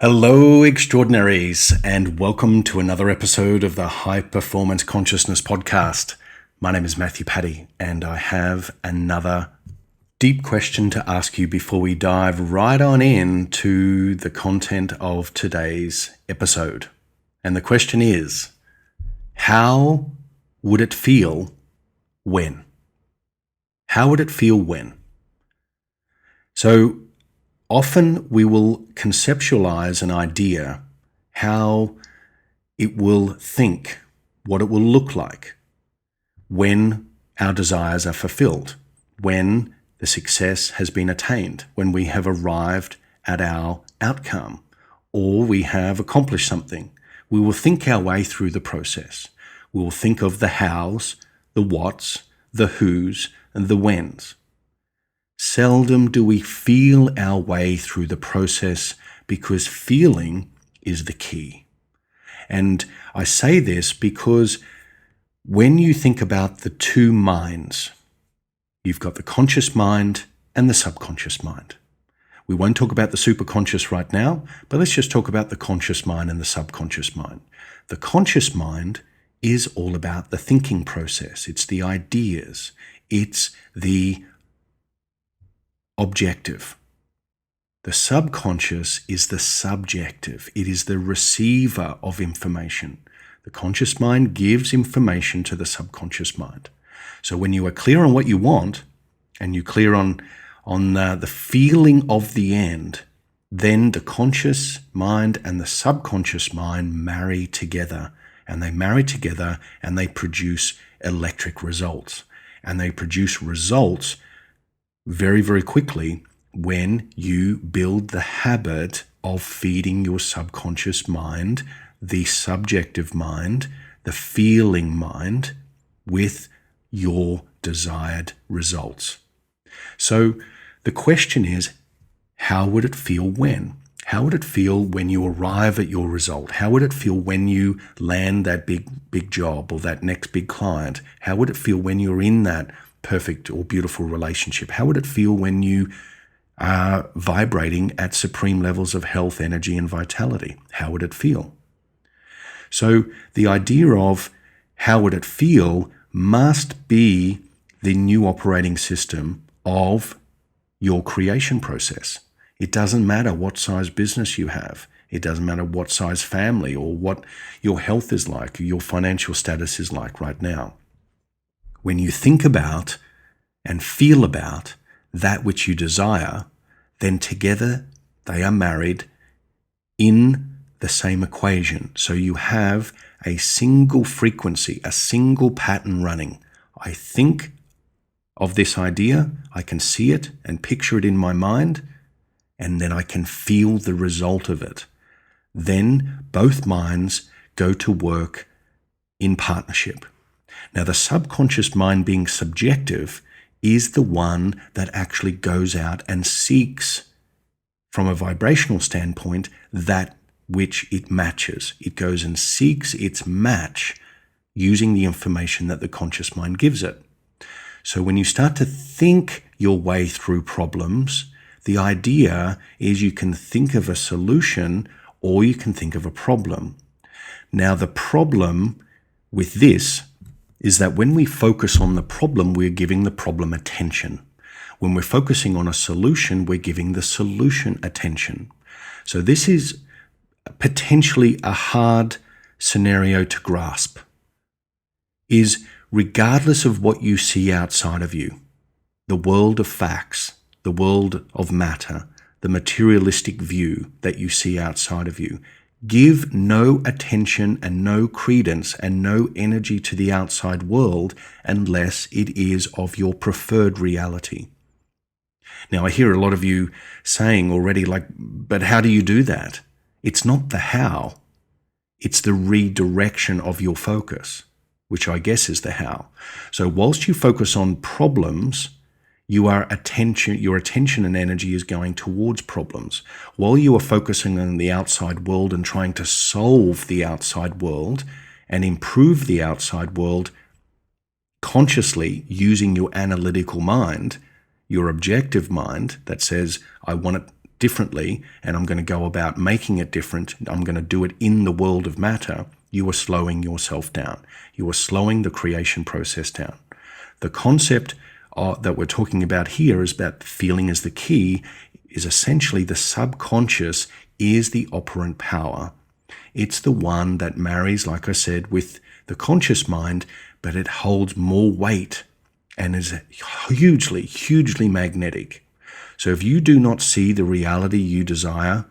Hello, extraordinaries, and welcome to another episode of the High Performance Consciousness Podcast. My name is Matthew Paddy, and I have another deep question to ask you before we dive right on into the content of today's episode. And the question is, how would it feel when? How would it feel when? So, often we will conceptualize an idea, how it will think, what it will look like when our desires are fulfilled, when the success has been attained, when we have arrived at our outcome, or we have accomplished something. We will think our way through the process. We will think of the hows, the whats, the whos, and the whens. Seldom do we feel our way through the process because feeling is the key. And I say this because when you think about the two minds, you've got the conscious mind and the subconscious mind. We won't talk about the superconscious right now, but let's just talk about the conscious mind and the subconscious mind. The conscious mind is all about the thinking process. It's the ideas. It's the objective. The subconscious is the subjective. It is the receiver of information. The conscious mind gives information to the subconscious mind. So when you are clear on what you want and you're clear on the feeling of the end, then the conscious mind and the subconscious mind marry together, and they produce electric results. And they produce results very, very quickly when you build the habit of feeding your subconscious mind, the subjective mind, the feeling mind with your desired results. So the question is, how would it feel when? How would it feel when you arrive at your result? How would it feel when you land that big job or that next big client? How would it feel when you're in that perfect or beautiful relationship? How would it feel when you are vibrating at supreme levels of health, energy, and vitality? How would it feel? So the idea of how would it feel must be the new operating system of your creation process. It doesn't matter what size business you have. It doesn't matter what size family or what your health is like, or your financial status is like right now. When you think about and feel about that which you desire, then together they are married in the same equation. So you have a single frequency, a single pattern running. I think of this idea, I can see it and picture it in my mind, and then I can feel the result of it. Then both minds go to work in partnership. Now, the subconscious mind, being subjective, is the one that actually goes out and seeks, from a vibrational standpoint, that which it matches. It goes and seeks its match using the information that the conscious mind gives it. So when you start to think your way through problems, the idea is you can think of a solution or you can think of a problem. Now, the problem with this is that when we focus on the problem, we're giving the problem attention. When we're focusing on a solution, we're giving the solution attention. So this is potentially a hard scenario to grasp, is regardless of what you see outside of you, the world of facts, the world of matter, the materialistic view that you see outside of you, give no attention and no credence and no energy to the outside world unless it is of your preferred reality. Now, I hear a lot of you saying already, but how do you do that? It's not the how. It's the redirection of your focus, which I guess is the how. So whilst you focus on problems, your attention and energy is going towards problems. While you are focusing on the outside world and trying to solve the outside world and improve the outside world consciously using your analytical mind, your objective mind that says, I want it differently, and I'm going to go about making it different, I'm going to do it in the world of matter, you are slowing yourself down. You are slowing the creation process down. The concept that we're talking about here is about feeling as the key, is essentially the subconscious is the operant power. It's the one that marries, like I said, with the conscious mind, but it holds more weight and is hugely, hugely magnetic. So if you do not see the reality you desire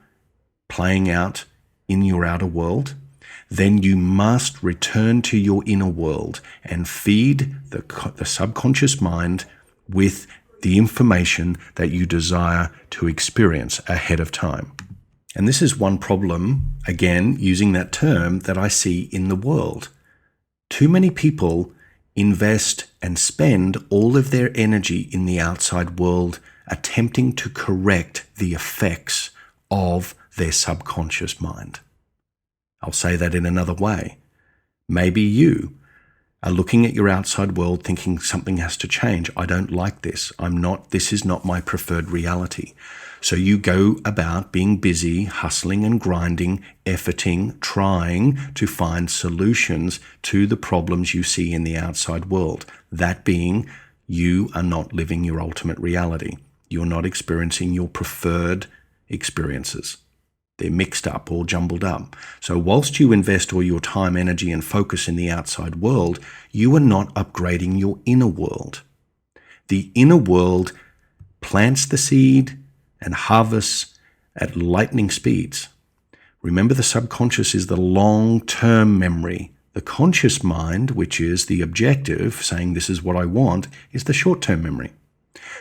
playing out in your outer world, then you must return to your inner world and feed the subconscious mind with the information that you desire to experience ahead of time. And this is one problem, again, using that term, that I see in the world. Too many people invest and spend all of their energy in the outside world attempting to correct the effects of their subconscious mind. I'll say that in another way. Maybe you are looking at your outside world thinking something has to change. I don't like this. This is not my preferred reality. So you go about being busy, hustling and grinding, efforting, trying to find solutions to the problems you see in the outside world. That being, you are not living your ultimate reality. You're not experiencing your preferred experiences. They're mixed up or jumbled up. So whilst you invest all your time, energy, and focus in the outside world, you are not upgrading your inner world. The inner world plants the seed and harvests at lightning speeds. Remember, the subconscious is the long-term memory. The conscious mind, which is the objective, saying this is what I want, is the short-term memory.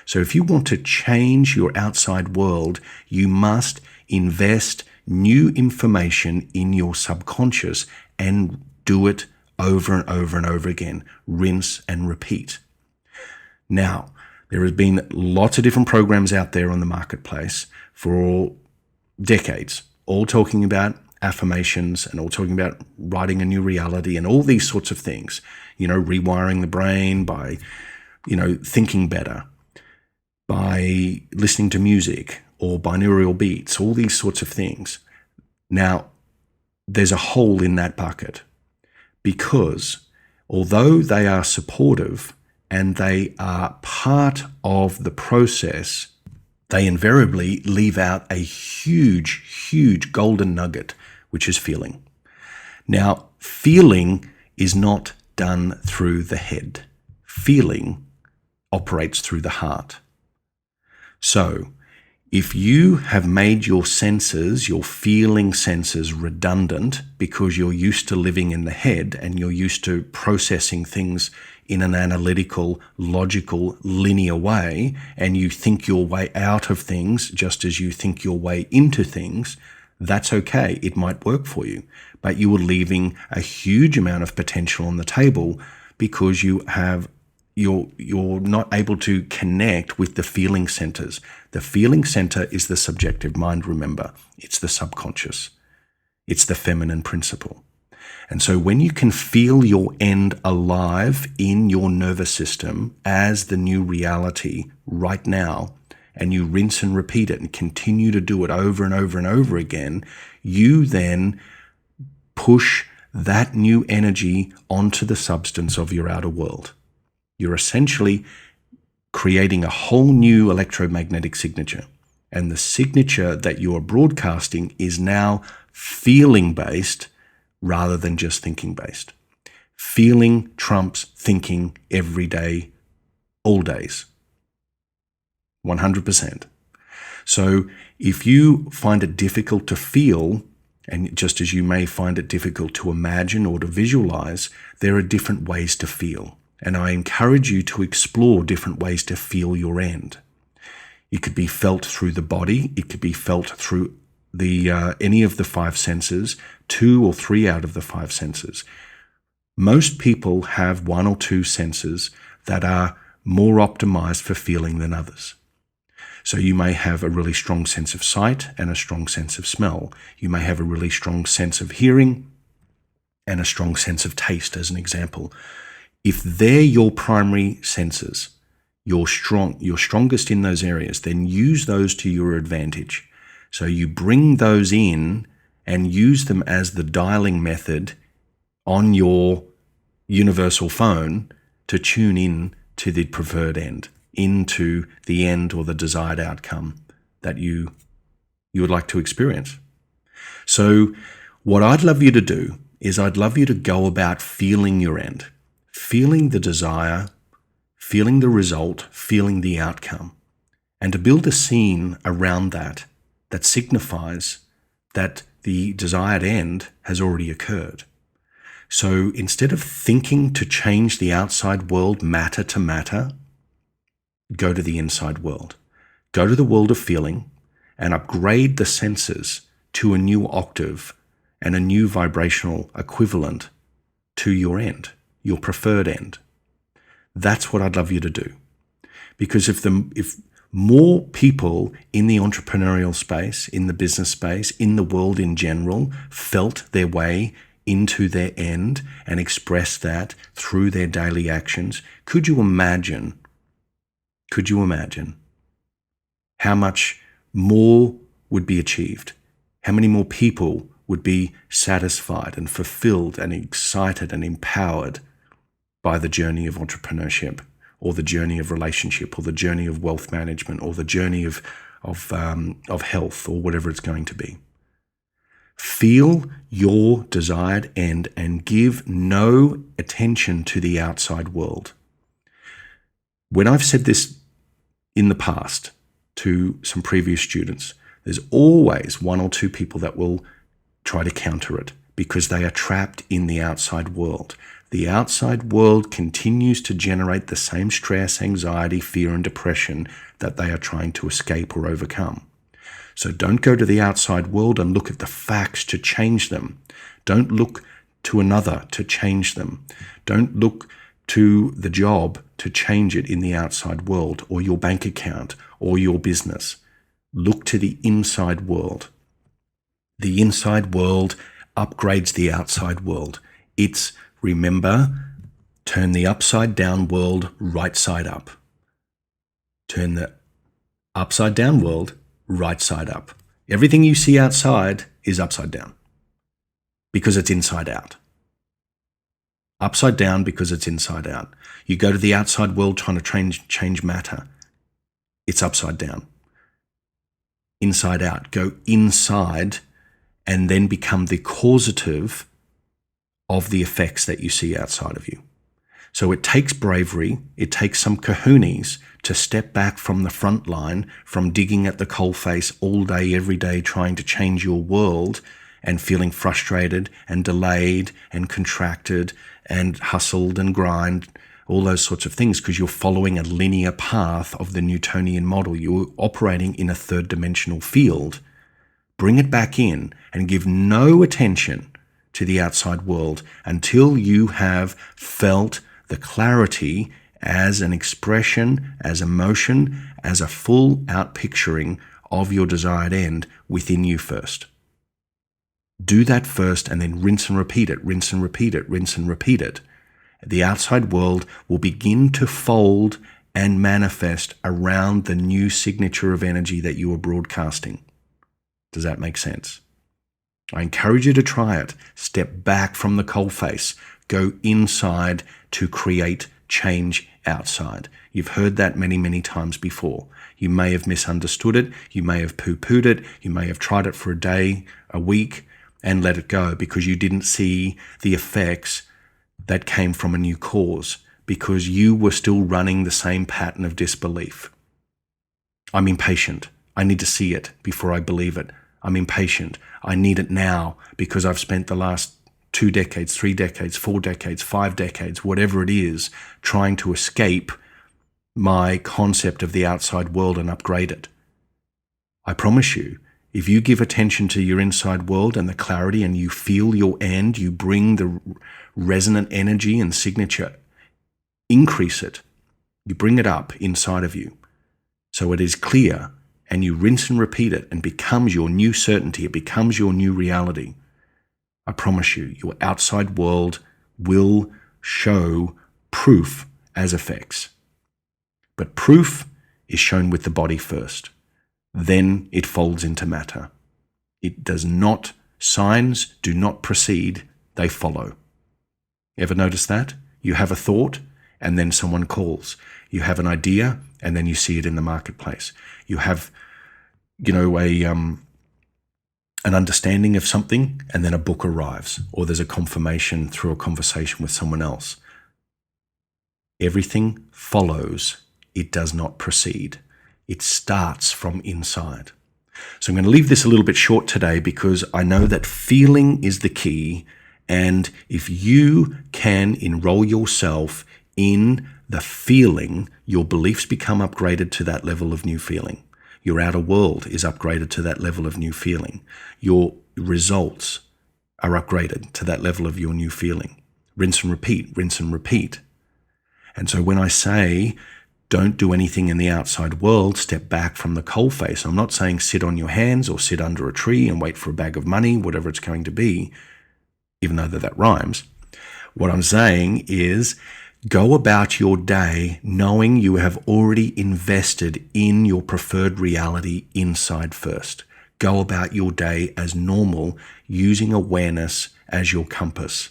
So if you want to change your outside world, you must invest new information in your subconscious and do it over and over and over again. Rinse and repeat. Now, there has been lots of different programs out there on the marketplace for decades, all talking about affirmations and all talking about writing a new reality and all these sorts of things. Rewiring the brain by, thinking better, by listening to music or binaural beats, all these sorts of things. Now, there's a hole in that bucket because although they are supportive and they are part of the process, they invariably leave out a huge, huge golden nugget, which is feeling. Now, feeling is not done through the head. Feeling operates through the heart. So, if you have made your senses, your feeling senses, redundant because you're used to living in the head and you're used to processing things in an analytical, logical, linear way, and you think your way out of things just as you think your way into things, that's okay. It might work for you. But you are leaving a huge amount of potential on the table because you're not able to connect with the feeling centers. The feeling center is the subjective mind, remember. It's the subconscious. It's the feminine principle. And so when you can feel your end alive in your nervous system as the new reality right now, and you rinse and repeat it and continue to do it over and over and over again, you then push that new energy onto the substance of your outer world. You're essentially creating a whole new electromagnetic signature. And the signature that you are broadcasting is now feeling-based rather than just thinking-based. Feeling trumps thinking every day, all days. 100%. So if you find it difficult to feel, and just as you may find it difficult to imagine or to visualize, there are different ways to feel. And I encourage you to explore different ways to feel your end. It could be felt through the body. It could be felt through any of the five senses, 2 or 3 out of the 5 senses. Most people have 1 or 2 senses that are more optimized for feeling than others. So you may have a really strong sense of sight and a strong sense of smell. You may have a really strong sense of hearing and a strong sense of taste, as an example. If they're your primary senses, you're strongest in those areas, then use those to your advantage. So you bring those in and use them as the dialing method on your universal phone to tune in to the preferred end, into the end or the desired outcome that you would like to experience. So what I'd love you to do is I'd love you to go about feeling your end, feeling the desire, feeling the result, feeling the outcome, and to build a scene around that signifies that the desired end has already occurred. So instead of thinking to change the outside world matter to matter, go to the inside world. Go to the world of feeling and upgrade the senses to a new octave and a new vibrational equivalent to your end, your preferred end. That's what I'd love you to do. Because if more people in the entrepreneurial space, in the business space, in the world in general, felt their way into their end and expressed that through their daily actions, could you imagine how much more would be achieved? How many more people would be satisfied and fulfilled and excited and empowered by the journey of entrepreneurship, or the journey of relationship, or the journey of wealth management, or the journey of health, or whatever it's going to be? Feel your desired end and give no attention to the outside world. When I've said this in the past to some previous students, there's always one or two people that will try to counter it because they are trapped in the outside world. The outside world continues to generate the same stress, anxiety, fear, and depression that they are trying to escape or overcome. So don't go to the outside world and look at the facts to change them. Don't look to another to change them. Don't look to the job to change it in the outside world, or your bank account, or your business. Look to the inside world. The inside world upgrades the outside world. Remember, turn the upside down world right side up. Turn the upside down world right side up. Everything you see outside is upside down because it's inside out. Upside down because it's inside out. You go to the outside world trying to change matter. It's upside down. Inside out. Go inside and then become the causative of the effects that you see outside of you. So it takes bravery, it takes some cojones to step back from the front line, from digging at the coalface all day, every day, trying to change your world and feeling frustrated and delayed and contracted and hustled and grind, all those sorts of things, because you're following a linear path of the Newtonian model. You're operating in a third dimensional field. Bring it back in and give no attention to the outside world until you have felt the clarity as an expression, as emotion, as a full out picturing of your desired end within you first. Do that first and then rinse and repeat it, rinse and repeat it, rinse and repeat it. The outside world will begin to fold and manifest around the new signature of energy that you are broadcasting. Does that make sense? I encourage you to try it. Step back from the coalface. Go inside to create change outside. You've heard that many, many times before. You may have misunderstood it. You may have poo-pooed it. You may have tried it for a day, a week, and let it go because you didn't see the effects that came from a new cause, because you were still running the same pattern of disbelief. I'm impatient. I need to see it before I believe it. I'm impatient. I need it now because I've spent the last 2 decades, 3 decades, 4 decades, 5 decades, whatever it is, trying to escape my concept of the outside world and upgrade it. I promise you, if you give attention to your inside world and the clarity and you feel your end, you bring the resonant energy and signature, increase it. You bring it up inside of you so it is clear, and you rinse and repeat it and becomes your new certainty. It becomes your new reality. I promise you, your outside world will show proof as effects. But proof is shown with the body first. then it folds into matter. It does not, signs do not precede, they follow. Ever notice that? You have a thought and then someone calls. You have an idea and then you see it in the marketplace. You have, an understanding of something and then a book arrives, or there's a confirmation through a conversation with someone else. Everything follows. It does not precede. It starts from inside. So I'm going to leave this a little bit short today because I know that feeling is the key. And if you can enroll yourself in the feeling, your beliefs become upgraded to that level of new feeling. Your outer world is upgraded to that level of new feeling. Your results are upgraded to that level of your new feeling. Rinse and repeat, rinse and repeat. And so when I say don't do anything in the outside world, step back from the coalface, I'm not saying sit on your hands or sit under a tree and wait for a bag of money, whatever it's going to be, even though that rhymes. What I'm saying is go about your day knowing you have already invested in your preferred reality inside first. Go about your day as normal, using awareness as your compass.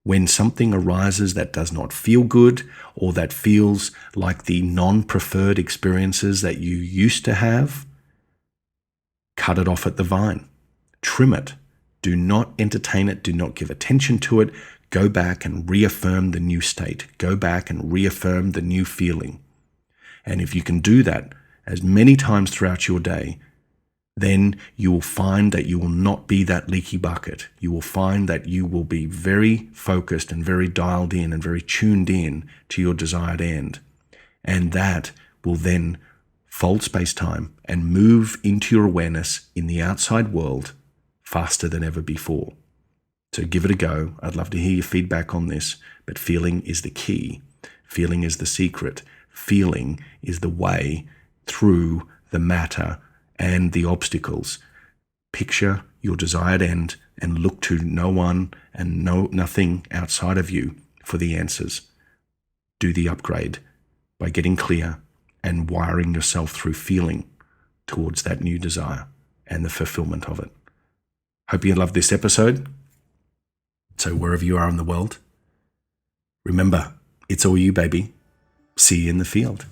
When something arises that does not feel good or that feels like the non-preferred experiences that you used to have, cut it off at the vine. Trim it. Do not entertain it. Do not give attention to it. Go back and reaffirm the new state. Go back and reaffirm the new feeling. And if you can do that as many times throughout your day, then you will find that you will not be that leaky bucket. You will find that you will be very focused and very dialed in and very tuned in to your desired end. And that will then fold space-time and move into your awareness in the outside world faster than ever before. So give it a go. I'd love to hear your feedback on this, but feeling is the key. Feeling is the secret. Feeling is the way through the matter and the obstacles. Picture your desired end and look to no one and nothing outside of you for the answers. Do the upgrade by getting clear and wiring yourself through feeling towards that new desire and the fulfillment of it. Hope you loved this episode. So wherever you are in the world, remember, it's all you, baby. See you in the field.